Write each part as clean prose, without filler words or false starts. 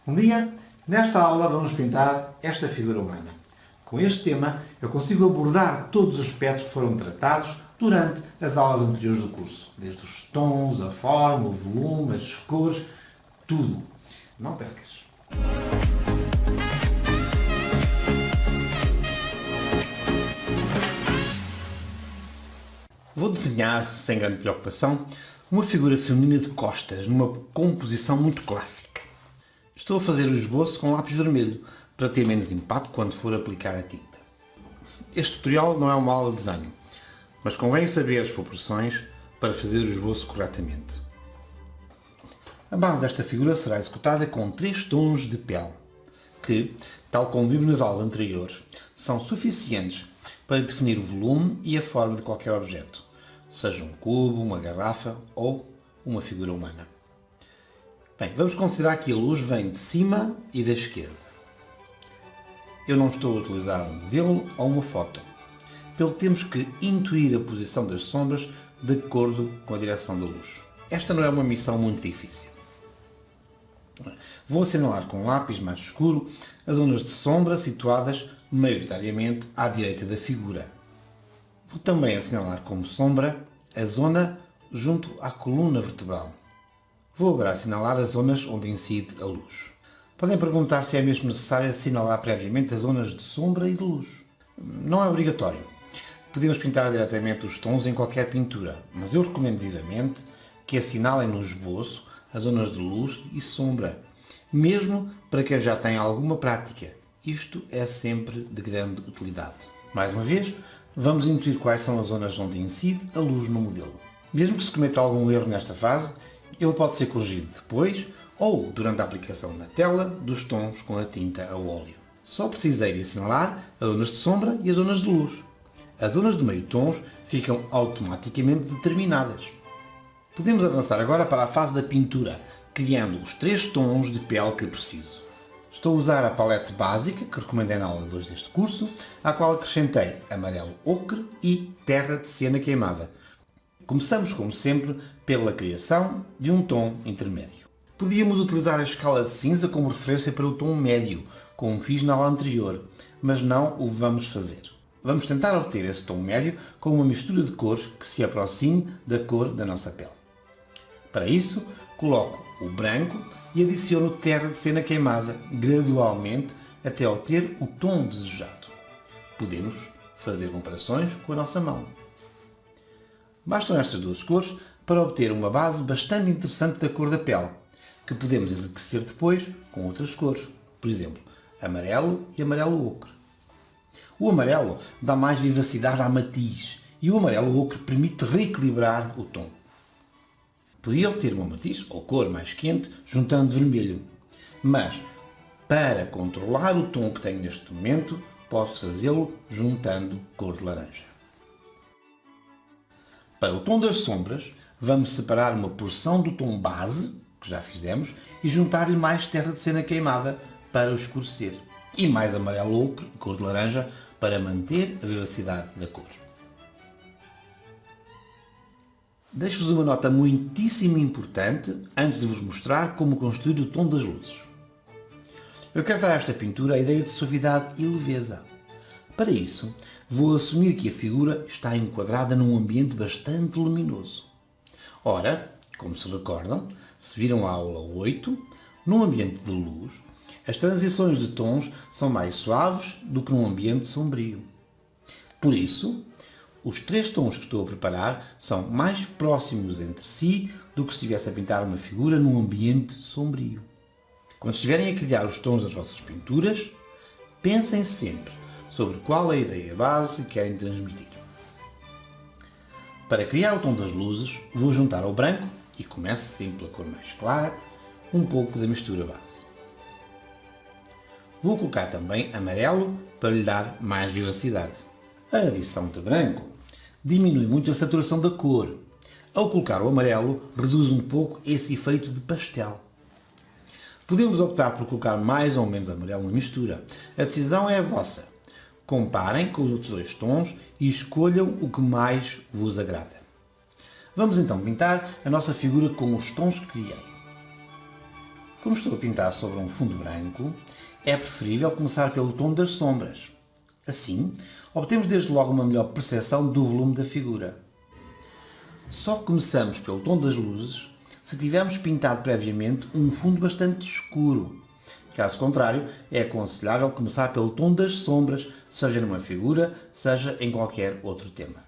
Um dia, nesta aula, vamos pintar esta figura humana. Com este tema, eu consigo abordar todos os aspectos que foram tratados durante as aulas anteriores do curso. Desde os tons, a forma, o volume, as cores, tudo. Não percas! Vou desenhar, sem grande preocupação, uma figura feminina de costas, numa composição muito clássica. Estou a fazer o esboço com lápis vermelho, para ter menos impacto quando for aplicar a tinta. Este tutorial não é uma aula de desenho, mas convém saber as proporções para fazer o esboço corretamente. A base desta figura será executada com 3 tons de pele, que, tal como vimos nas aulas anteriores, são suficientes para definir o volume e a forma de qualquer objeto, seja um cubo, uma garrafa ou uma figura humana. Bem, vamos considerar que a luz vem de cima e da esquerda. Eu não estou a utilizar um modelo ou uma foto, pelo que temos que intuir a posição das sombras de acordo com a direção da luz. Esta não é uma missão muito difícil. Vou assinalar com um lápis mais escuro as zonas de sombra situadas maioritariamente à direita da figura. Vou também assinalar como sombra a zona junto à coluna vertebral. Vou agora assinalar as zonas onde incide a luz. Podem perguntar se é mesmo necessário assinalar previamente as zonas de sombra e de luz. Não é obrigatório. Podemos pintar diretamente os tons em qualquer pintura, mas eu recomendo vivamente que assinalem no esboço as zonas de luz e sombra, mesmo para quem já tem alguma prática. Isto é sempre de grande utilidade. Mais uma vez, vamos intuir quais são as zonas onde incide a luz no modelo. Mesmo que se cometa algum erro nesta fase, ele pode ser corrigido depois ou durante a aplicação na tela dos tons com a tinta a óleo. Só precisei de assinalar as zonas de sombra e as zonas de luz. As zonas de meio tons ficam automaticamente determinadas. Podemos avançar agora para a fase da pintura, criando os 3 tons de pele que preciso. Estou a usar a palete básica, que recomendei na aula 2 deste curso, à qual acrescentei amarelo ocre e terra de siena queimada. Começamos, como sempre, pela criação de um tom intermédio. Podíamos utilizar a escala de cinza como referência para o tom médio, como fiz na aula anterior, mas não o vamos fazer. Vamos tentar obter esse tom médio com uma mistura de cores que se aproxime da cor da nossa pele. Para isso, coloco o branco e adiciono terra de siena queimada gradualmente até obter o tom desejado. Podemos fazer comparações com a nossa mão. Bastam estas 2 cores para obter uma base bastante interessante da cor da pele, que podemos enriquecer depois com outras cores, por exemplo, amarelo e amarelo ocre. O amarelo dá mais vivacidade à matiz e o amarelo ocre permite reequilibrar o tom. Podia obter uma matiz ou cor mais quente juntando vermelho, mas para controlar o tom que tenho neste momento, posso fazê-lo juntando cor de laranja. Para o tom das sombras, vamos separar uma porção do tom base, que já fizemos, e juntar-lhe mais terra de siena queimada para o escurecer, e mais amarelo ocre, cor de laranja, para manter a vivacidade da cor. Deixo-vos uma nota muitíssimo importante antes de vos mostrar como construir o tom das luzes. Eu quero dar a esta pintura a ideia de suavidade e leveza. Para isso, vou assumir que a figura está enquadrada num ambiente bastante luminoso. Ora, como se recordam, se viram a aula 8, num ambiente de luz, as transições de tons são mais suaves do que num ambiente sombrio. Por isso, os 3 tons que estou a preparar são mais próximos entre si do que se estivesse a pintar uma figura num ambiente sombrio. Quando estiverem a criar os tons das vossas pinturas, pensem sempre sobre qual é a ideia base que querem transmitir. Para criar o tom das luzes, vou juntar ao branco, e começo sempre pela cor mais clara, um pouco da mistura base. Vou colocar também amarelo para lhe dar mais vivacidade. A adição de branco diminui muito a saturação da cor. Ao colocar o amarelo, reduz um pouco esse efeito de pastel. Podemos optar por colocar mais ou menos amarelo na mistura. A decisão é a vossa. Comparem com os outros 2 tons e escolham o que mais vos agrada. Vamos então pintar a nossa figura com os tons que criei. Como estou a pintar sobre um fundo branco, é preferível começar pelo tom das sombras. Assim, obtemos desde logo uma melhor percepção do volume da figura. Só começamos pelo tom das luzes se tivermos pintado previamente um fundo bastante escuro. Caso contrário, é aconselhável começar pelo tom das sombras, seja numa figura, seja em qualquer outro tema.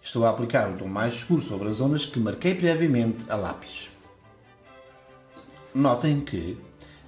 Estou a aplicar o tom mais escuro sobre as zonas que marquei previamente a lápis. Notem que,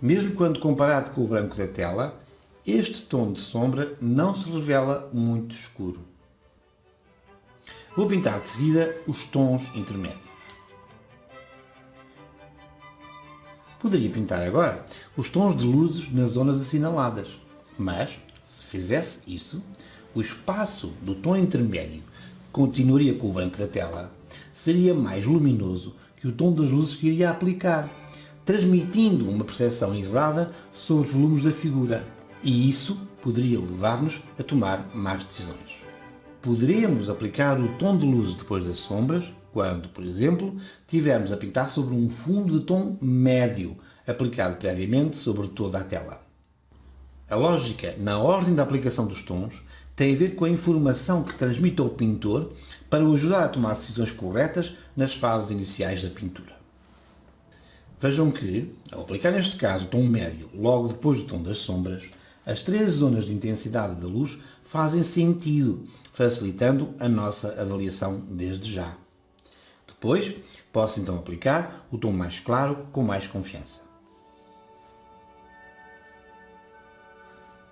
mesmo quando comparado com o branco da tela, este tom de sombra não se revela muito escuro. Vou pintar de seguida os tons intermédios. Poderia pintar agora os tons de luzes nas zonas assinaladas, mas, se fizesse isso, o espaço do tom intermédio, que continuaria com o branco da tela, seria mais luminoso que o tom das luzes que iria aplicar, transmitindo uma percepção errada sobre os volumes da figura, e isso poderia levar-nos a tomar más decisões. Poderemos aplicar o tom de luzes depois das sombras, quando, por exemplo, tivermos a pintar sobre um fundo de tom médio, aplicado previamente sobre toda a tela. A lógica na ordem da aplicação dos tons tem a ver com a informação que transmite ao pintor para o ajudar a tomar decisões corretas nas fases iniciais da pintura. Vejam que, ao aplicar neste caso o tom médio logo depois do tom das sombras, as três zonas de intensidade da luz fazem sentido, facilitando a nossa avaliação desde já. Depois, posso então aplicar o tom mais claro com mais confiança.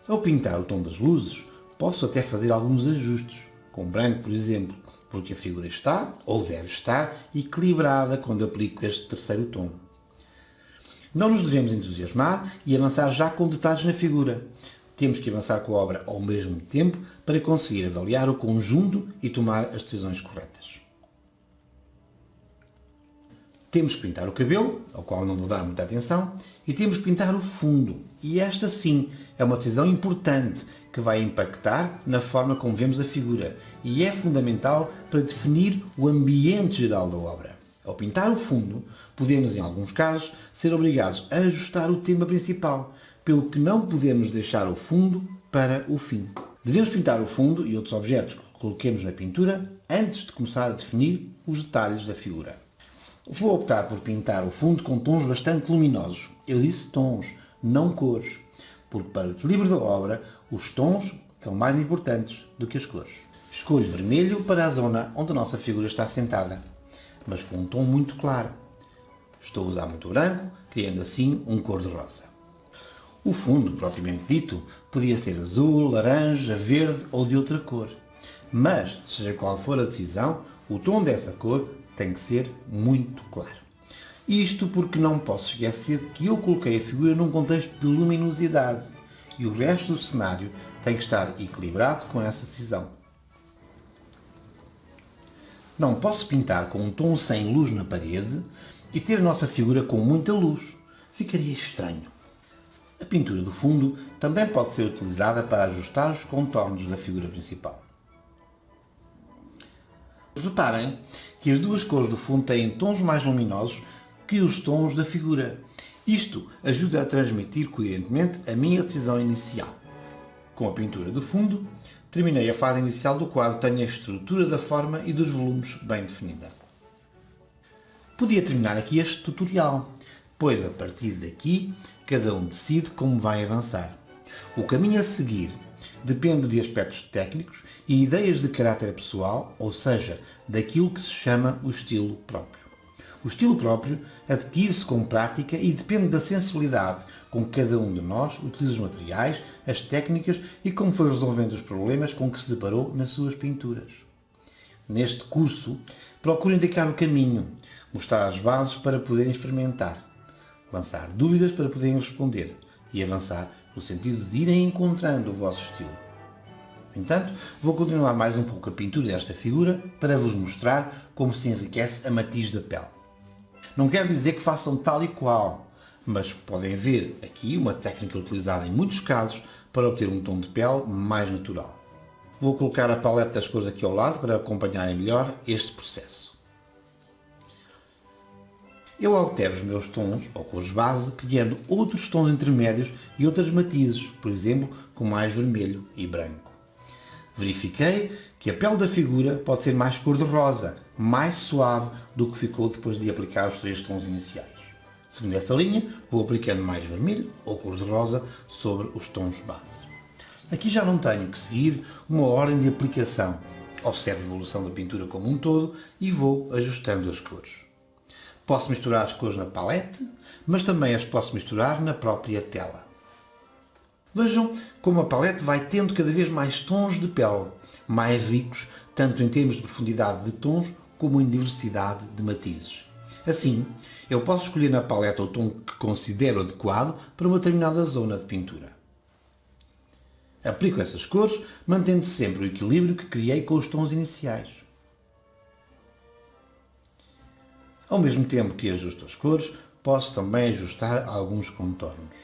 Ao pintar o tom das luzes, posso até fazer alguns ajustes, com branco, por exemplo, porque a figura está, ou deve estar, equilibrada quando aplico este terceiro tom. Não nos devemos entusiasmar e avançar já com detalhes na figura. Temos que avançar com a obra ao mesmo tempo para conseguir avaliar o conjunto e tomar as decisões corretas. Temos que pintar o cabelo, ao qual não vou dar muita atenção, e temos que pintar o fundo. E esta sim é uma decisão importante que vai impactar na forma como vemos a figura e é fundamental para definir o ambiente geral da obra. Ao pintar o fundo, podemos, em alguns casos, ser obrigados a ajustar o tema principal, pelo que não podemos deixar o fundo para o fim. Devemos pintar o fundo e outros objetos que coloquemos na pintura antes de começar a definir os detalhes da figura. Vou optar por pintar o fundo com tons bastante luminosos. Eu disse tons, não cores, porque para o equilíbrio da obra, os tons são mais importantes do que as cores. Escolho vermelho para a zona onde a nossa figura está sentada, mas com um tom muito claro. Estou a usar muito branco, criando assim um cor-de-rosa. O fundo, propriamente dito, podia ser azul, laranja, verde ou de outra cor. Mas, seja qual for a decisão, o tom dessa cor tem que ser muito claro. Isto porque não posso esquecer que eu coloquei a figura num contexto de luminosidade e o resto do cenário tem que estar equilibrado com essa decisão. Não posso pintar com um tom sem luz na parede e ter a nossa figura com muita luz. Ficaria estranho. A pintura do fundo também pode ser utilizada para ajustar os contornos da figura principal. Reparem que as duas cores do fundo têm tons mais luminosos que os tons da figura. Isto ajuda a transmitir coerentemente a minha decisão inicial. Com a pintura do fundo, terminei a fase inicial do quadro, tenho a estrutura da forma e dos volumes bem definida. Podia terminar aqui este tutorial, pois a partir daqui cada um decide como vai avançar. O caminho a seguir depende de aspectos técnicos e ideias de caráter pessoal, ou seja, daquilo que se chama o estilo próprio. O estilo próprio adquire-se com prática e depende da sensibilidade com que cada um de nós utiliza os materiais, as técnicas e como foi resolvendo os problemas com que se deparou nas suas pinturas. Neste curso, procuro indicar o caminho, mostrar as bases para poderem experimentar, lançar dúvidas para poderem responder e avançar no sentido de irem encontrando o vosso estilo. No entanto, vou continuar mais um pouco a pintura desta figura para vos mostrar como se enriquece a matiz da pele. Não quero dizer que façam tal e qual, mas podem ver aqui uma técnica utilizada em muitos casos para obter um tom de pele mais natural. Vou colocar a paleta das cores aqui ao lado para acompanharem melhor este processo. Eu altero os meus tons ou cores base, criando outros tons intermédios e outras matizes, por exemplo, com mais vermelho e branco. Verifiquei que a pele da figura pode ser mais cor-de-rosa, mais suave do que ficou depois de aplicar os 3 tons iniciais. Seguindo essa linha, vou aplicando mais vermelho ou cor-de-rosa sobre os tons base. Aqui já não tenho que seguir uma ordem de aplicação. Observo a evolução da pintura como um todo e vou ajustando as cores. Posso misturar as cores na palete, mas também as posso misturar na própria tela. Vejam como a palete vai tendo cada vez mais tons de pele, mais ricos, tanto em termos de profundidade de tons como em diversidade de matizes. Assim, eu posso escolher na palete o tom que considero adequado para uma determinada zona de pintura. Aplico essas cores, mantendo sempre o equilíbrio que criei com os tons iniciais. Ao mesmo tempo que ajusto as cores, posso também ajustar alguns contornos.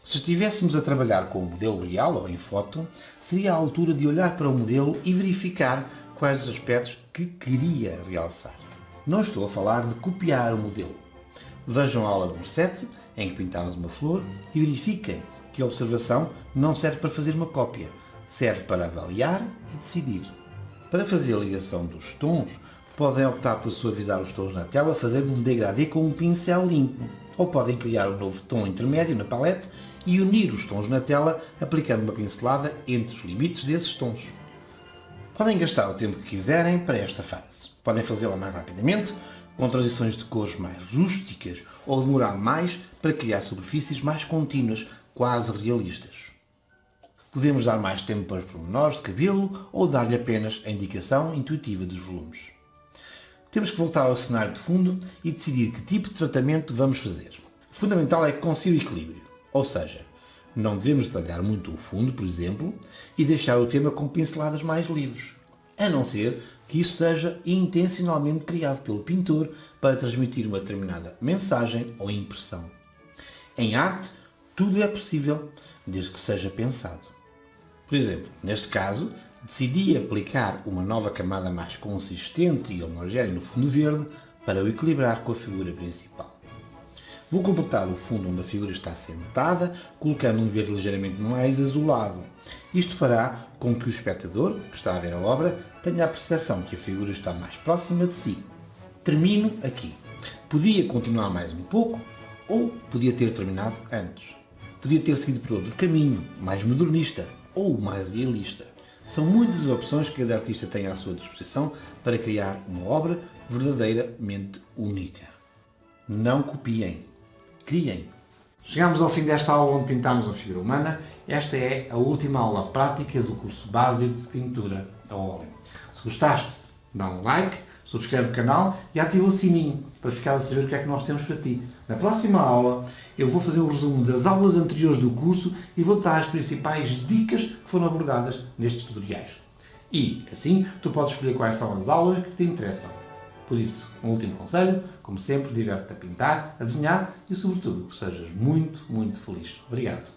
Se estivéssemos a trabalhar com o modelo real ou em foto, seria a altura de olhar para o modelo e verificar quais os aspectos que queria realçar. Não estou a falar de copiar o modelo. Vejam a aula número 7, em que pintámos uma flor, e verifiquem que a observação não serve para fazer uma cópia, serve para avaliar e decidir. Para fazer a ligação dos tons, podem optar por suavizar os tons na tela fazendo um degradê com um pincel limpo, ou podem criar um novo tom intermédio na palete e unir os tons na tela aplicando uma pincelada entre os limites desses tons. Podem gastar o tempo que quiserem para esta fase. Podem fazê-la mais rapidamente, com transições de cores mais rústicas, ou demorar mais para criar superfícies mais contínuas, quase realistas. Podemos dar mais tempo para os pormenores de cabelo ou dar-lhe apenas a indicação intuitiva dos volumes. Temos que voltar ao cenário de fundo e decidir que tipo de tratamento vamos fazer. O fundamental é que consiga o equilíbrio, ou seja, não devemos detalhar muito o fundo, por exemplo, e deixar o tema com pinceladas mais livres, a não ser que isso seja intencionalmente criado pelo pintor para transmitir uma determinada mensagem ou impressão. Em arte, tudo é possível, desde que seja pensado. Por exemplo, neste caso, decidi aplicar uma nova camada mais consistente e homogénea no fundo verde para o equilibrar com a figura principal. Vou completar o fundo onde a figura está sentada, colocando um verde ligeiramente mais azulado. Isto fará com que o espectador, que está a ver a obra, tenha a percepção que a figura está mais próxima de si. Termino aqui. Podia continuar mais um pouco, ou podia ter terminado antes. Podia ter seguido por outro caminho, mais modernista ou mais realista. São muitas as opções que cada artista tem à sua disposição para criar uma obra verdadeiramente única. Não copiem, criem. Chegamos ao fim desta aula onde pintámos a figura humana. Esta é a última aula prática do curso básico de pintura a óleo. Se gostaste, dá um like, subscreve o canal e ativa o sininho para ficar a saber o que é que nós temos para ti. Na próxima aula eu vou fazer um resumo das aulas anteriores do curso e vou dar as principais dicas que foram abordadas nestes tutoriais. E, assim, tu podes escolher quais são as aulas que te interessam. Por isso, um último conselho, como sempre, diverte-te a pintar, a desenhar e, sobretudo, que sejas muito, muito feliz. Obrigado.